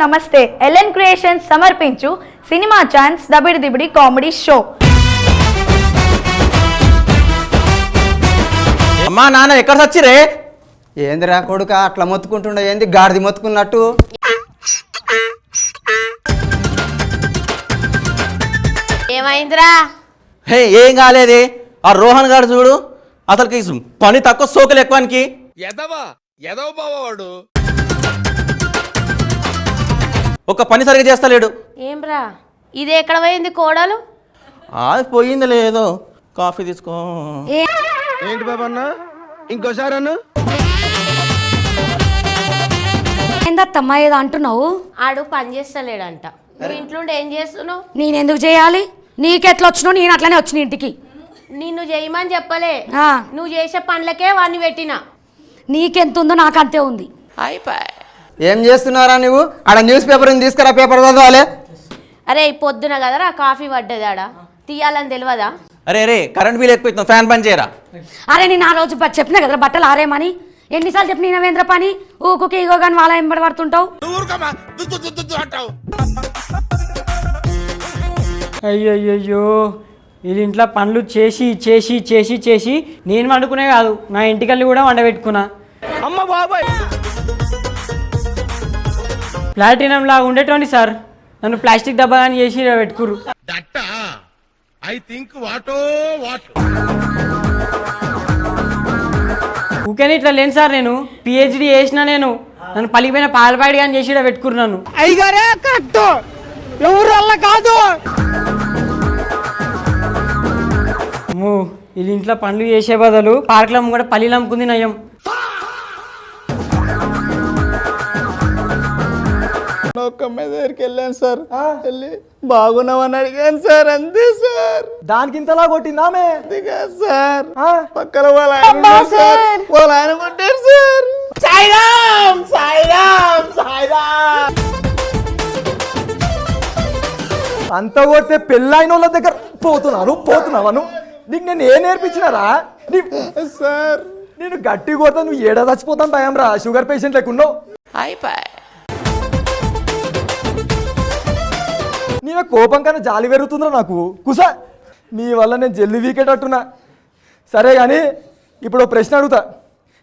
నమస్తే. LN creations సమర్పించు cinema chance దబిడి Dibidi comedy show. అమ్మా నాన్న ఎక్కడ సచ్చిరే? ఏందిరా కొడుక అట్లా మొత్తుకుంటుండే, ఏంది గాడిది మొత్తుకున్నట్టు? ఏమైందిరా? హే ఏం కాలేదే. ఆ రోహన్ గారు చూడు, అసలుకి పని తక్కువ సోకులు ఎక్కువనికి. ఒక పని సరిగా చేస్తలేడు. ఏంరా ఇది ఎక్కడ పోయింది కోడలు? అది పోయింది లేదో. కాఫీ తీసుకో. ఏంటి బాబన్న ఇంకోసారి అన్న ఏందత్తమ్మా ఏదో అంటున్నావు? ఆడు పని చేస్తలేడంట. నువ్వు ఇంట్లో ఏం చేస్తున్నావు? నేనెందుకు చేయాలి? నీకెట్లా వచ్చినావు? నేను అట్లనే వచ్చిన ఇంటికి. నిన్ను చేయమని చెప్పలే, నువ్వు చేసే పనులకే వాడిని పెట్టినా. నీకెంత ఉందో నాకు అంతే ఉంది. ఏం చేస్తున్నారా నువ్వు? ఆడ న్యూస్ పేపర్ తీసుకురా, పేపర్ చదవాలి. అరే పొద్దున కదరా కాఫీ పడ్డది, ఆడ తీయాలని తెలియదా? అరే రే కరెంట్ బిల్ ఎక్కువ ఇస్తున్నావు, ఫ్యాన్ పని చేయరా? అరే నేను ఆ రోజు చెప్పినా కదా బట్టలు ఆరేమని. ఎన్నిసార్లు చెప్పిన నేనేంద్ర పని ఊకుకి ఇగో కానీ వాళ్ళ ఎంబడి పడుతుంటావు. అయ్యయ్యో వీళ్ళ ఇంట్లో పనులు చేసి చేసి చేసి చేసి నేను వండుకునే కాదు, నా ఇంటికల్లి కూడా వండబెట్టుకున్నా. అమ్మ బాబాయ్ ప్లాటినం లాగా ఉండేటువంటి సార్ నన్ను ప్లాస్టిక్ డబ్బా అని చేసి పెట్టుకురు. ఊకేనే ఇట్లా లేను సార్, నేను పిహెచ్డి చేసిన, నేను నన్ను పలిపోయిన పాలపాడి అని చేసి పెట్టుకురు నన్ను. అయ్యగారే కరెక్ట్, ఎవరు వల్ల కాదు. వీళ్ళ ఇంట్లో పనులు చేసే బదులు పార్కులో కూడా పల్లీలు అమ్ముకుంది నయం. ఒక్క అమ్మాయి దగ్గరికి వెళ్ళాను సార్, వెళ్ళి బాగున్నామని అడిగాను సార్, అంతే సార్. దానికి ఇంతలా కొట్టిందామే అంతేగా సార్, పక్కన వాళ్ళ ఆయన కొట్టారు సార్. సాయిరామ్ సాయిరామ్ సాయిరామ్. అంత కొడితే పెళ్ళైన వాళ్ళ దగ్గర పోతున్నావను. నీకు నేను ఏం నేర్పించినారా సార్? నేను గట్టి కొడతా, నువ్వు ఏడా చచ్చిపోతాను భయం రా. షుగర్ పేషెంట్ లేకున్నావు. నీవే కోపం కన్నా జాలి పెరుగుతుందిరా నాకు. కుసా నీ వల్ల నేను జల్లి వీకేటట్టున్నా. సరే కానీ ఇప్పుడు ప్రశ్న అడుగుతా,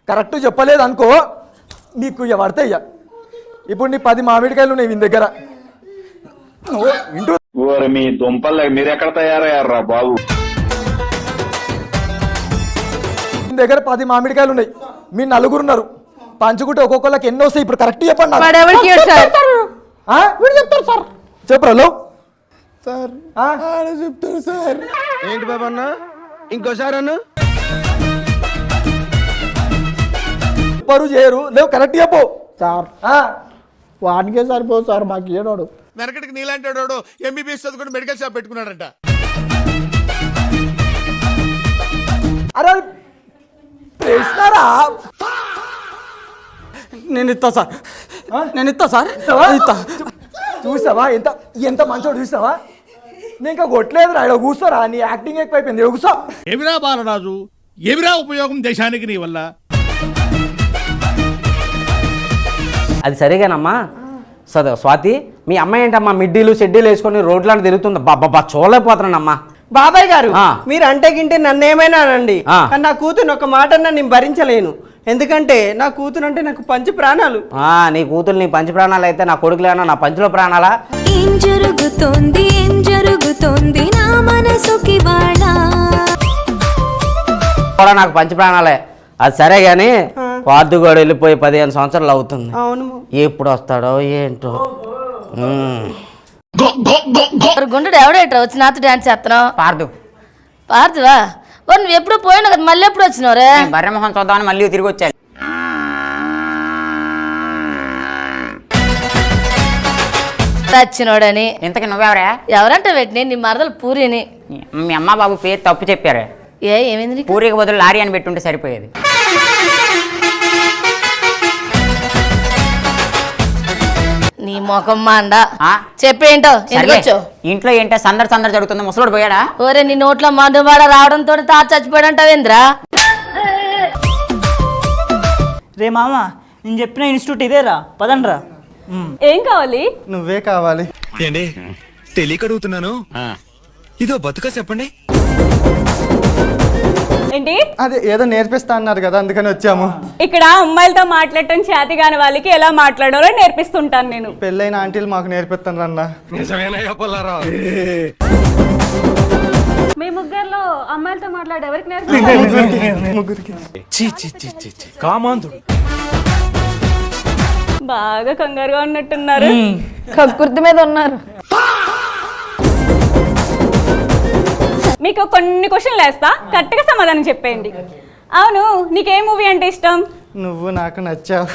కరెక్ట్ చెప్పలేదు అనుకో నీకు ఇక పడతాయి. ఇక ఇప్పుడు నీ 10 మామిడికాయలు ఉన్నాయి మీ దగ్గర. మీ దుంపలు మీరు ఎక్కడ తయారయ్యారా బాబు? మీ దగ్గర 10 మామిడికాయలు ఉన్నాయి, మీ నలుగురున్నారు. పంచుకుంటే ఒక్కొక్కళ్ళకి ఎన్ని వస్తాయి? ఇప్పుడు కరెక్ట్ చెప్పండి. చెప్పరా సార్ చెప్తారు సార్. ఏంటి బాబన్న ఇంకోసారి అన్న పరు చేయరు లేవు, కరెక్ట్ చెప్పు సార్. వాడికే సరిపోదు సార్, మాకు ఏడోడు వెనకటికి నీలాంటి వాడు ఎంబీబీఎస్ చదువుకుని మెడికల్ షాప్ పెట్టుకున్నాడంట. అరే ప్రశ్నరా, నేను ఇస్తా సార్, నేను ఇస్తా సార్. చూసావా ఎంత ఎంత మంచోడు? చూసావా నేను ఇంకా కొట్టలేదు రా. ఇక్కడ కూర్చోరా, నీ యాక్టింగ్ ఎక్కువైపోయింది. కూర్చో. ఏమిరా బాలరాజు, ఏమిరా ఉపయోగం దేశానికి నీ వల్ల? అది సరిగానమ్మా. స్వాతి మీ అమ్మాయి ఏంటమ్మా మిడ్డీలు షెడ్డీలు వేసుకొని రోడ్లను తిరుగుతుంది? బాబా చూడలేకపోతున్నానమ్మా. బాబాయ్ గారు మీరు అంటే గింటే నన్ను ఏమైనా అనండి, కానీ నా కూతురు ఒక మాట నేను భరించలేను. ఎందుకంటే నా కూతురు అంటే నాకు పంచ ప్రాణాలు. నీ కూతురు నీ పంచ ప్రాణాలు అయితే నా కొడుకులేనా నా పంచులో ప్రాణాలా? ఏం జరుగుతోంది నా మనసుకి కూడా నాకు పంచ ప్రాణాలే. అది సరే గాని వార్డు కూడా వెళ్ళిపోయి 15 సంవత్సరాలు అవుతుంది. అవును, ఎప్పుడు వస్తాడో ఏంటో. గుండు ఎవడేట్రా వచ్చి నాతో డాన్స్ చేస్తున్నావు? పార్థువా? నువ్వు ఎప్పుడు పోయినా కదా, మళ్ళీ ఎప్పుడు వచ్చినావు రే? బర్రెమోహన్ చూద్దామని మళ్ళీ తిరిగి వచ్చాను. వచ్చినోడని. ఇంతకీ నువ్వెవరా? ఎవరంటే పెట్టిన నీ మరదలు పూరిని. మీ అమ్మ బాబు పేరు తప్పు చెప్పారే. ఏమైంది? పూరికి బదులు లారీ అని పెట్టుంటే సరిపోయేది. నీ ముఖం మాండా చెప్పేంటో. ఇంట్లో ఏంటో సందడి జరుగుతుంది. ముసలోడు పోయాడా? ఓరే నీ నోట్లో మందుబాడ రావడంతో తాత చచ్చిపోయాడంటావేంద్రా? రే మామ నేను చెప్పిన ఇన్స్టిట్యూట్ ఇదేరా, పదండ్రా. ఏం కావాలి? నువ్వే కావాలి. ఏంటి తెలియక అడుగుతున్నాను, ఇదో బతుక చెప్పండి. ఏంటి? అదే ఏదో నేర్పిస్తా అన్నారు కదా, అందుకని వచ్చాము. ఇక్కడ అమ్మాయిలతో మాట్లాడటం చేతి కాని వాళ్ళకి ఎలా మాట్లాడాలో నేర్పిస్తుంటాను నేను. పెళ్ళైన ఆంటీలు మాకు నేర్పిస్తాను అన్న. నిజమేనా పొల్లారా? మీ ముగ్గురులో అమ్మాయిలతో మాట్లాడే ఎవరికి నేర్పిస్తారు? ముగ్గురికి. కామాంధుడు. బాగా కంగారుగా ఉన్నట్టున్నారు. కక్కుర్తి మీద ఉన్నారు. మీకు కొన్ని క్వశ్చన్లు వేస్తా, కరెక్ట్గా సమాధానం చెప్పేయండి. అవును, నీకే మూవీ అంటే ఇష్టం? నువ్వు నాకు నచ్చావు.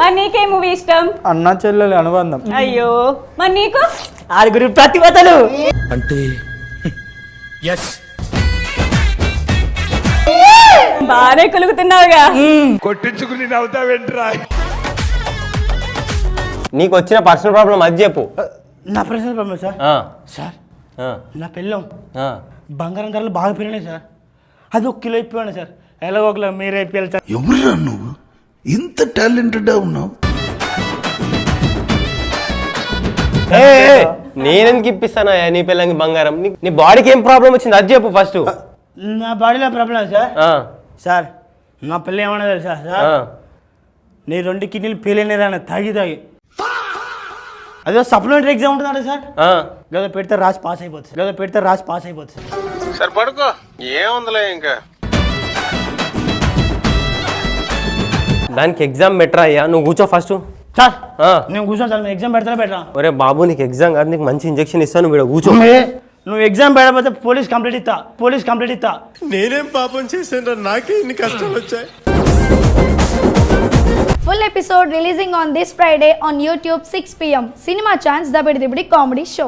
మరి నీకే మూవీ ఇష్టం? అన్నా చెల్లెలి అనుబంధం. అయ్యో, మరి నీకు? ఆరుగురు ప్రతిభతలు. అంటే ఎస్, బాగానే కులుగుతున్నావుగా. కొట్టించుకుని నవ్వుతావేంట్రా? నీకు వచ్చిన పర్సనల్ ప్రాబ్లం అది చెప్పు. నా ప్రశ్న ప్రాబ్లం సార్. ఆ, సార్ ఆ, నా పెళ్ళం ఆ. బంగారం ధరలు బాగా పెరిగినాయి సార్. అది 1 కిలో అయిపోయాను సార్. ఎలాగో ఒకలా మీరే అయిపోయాలి సార్. ఎవరురా నువ్వు ఇంత టాలెంటెడ్ ఉన్నావు? నేనెందుకు ఇప్పిస్తానా నీ పిల్లకి బంగారం? నీ బాడీకి ఏం ప్రాబ్లం వచ్చింది అది చెప్పు ఫస్ట్. నా బాడీలో ప్రాబ్లం సార్. సార్ నా పిల్ల ఏమన్నా తెలుసా సార్? నీ 2 కిడ్నీలు పేలైనరా తాగి తాగి. అదే సప్లిమెంటరీ ఎగ్జామ్ ఉంటుందంట సార్. గదా పెడితే రాసి పాస్ అయిపోతుంది. సరే పడుకో, ఏముందిలే ఇంకా. దానికి ఎగ్జామ్ బెటర్ అయ్యా, నువ్వు కూర్చో ఫస్ట్. సార్ నేను కూర్చోను సార్, ఎగ్జామ్ పెడతానే పెట్టరా? ఒరే బాబు, నీకు ఎగ్జామ్ కాదు, నీకు మంచి ఇంజెక్షన్ ఇస్తాను, వీడు కూర్చో. నువ్వు ఎగ్జామ్ పెడకపోతే పోలీస్ కంప్లీట్ ఇస్తా. నేనేం పాపం చేశాను, నాకే ఇన్ని కష్టాలు వచ్చాయి. Full episode releasing on this Friday on YouTube 6 p.m. Cinema Chance Dabidi Dibidi Comedy Show.